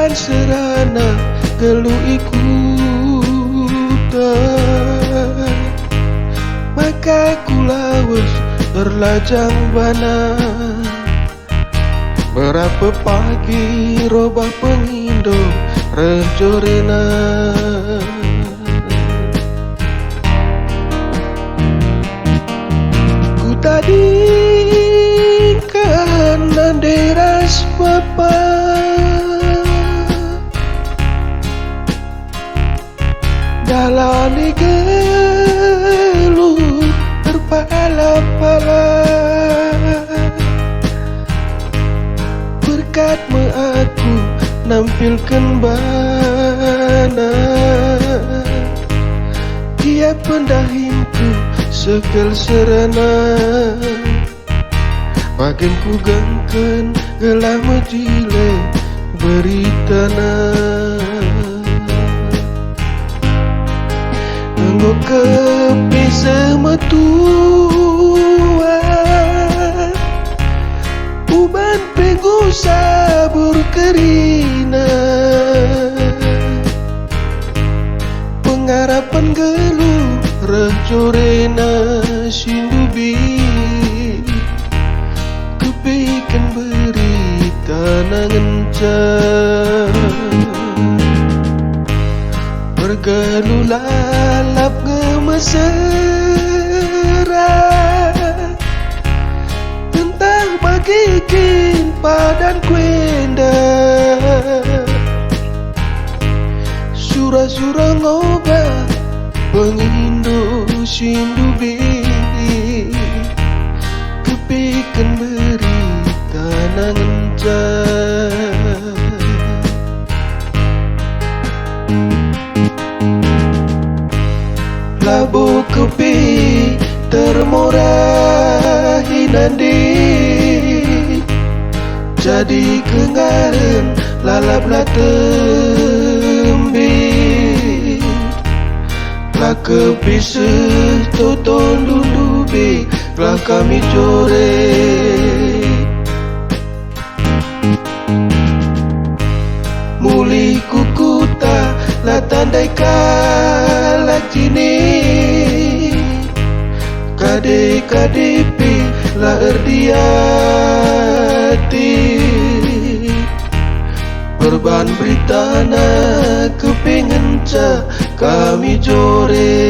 bukan serana gelu ikutan, maka kulawas terlajang bana. Berapa pagi robah pengindo rejorena. Ku tadi kanan deras papa, dalani gelu terpala-pala. Berkatmu aku nampilkan bana, dia pendahinku segel serana. Bagian ku gangken gelah mejile beritana. Nenggo kepi semetua, uban pegu sabur kerina. Pengharapan gelu rejorena sindubi, kepikan berita nangencan. Bergelu lalap ngemesera, tentang bagikin padan kuenda. Surah-surah ngobah pengindo sindubi, kepikan berita nangencan. Labu kepi termurahi nandi, jadi kengaren lalap latembi. Lah kepi setoton dundubi, lah kami jore. Muli kukuta lah tandai kalah cini, kade-kadepi lah erdiati. Berban beritana kepingin kami jore.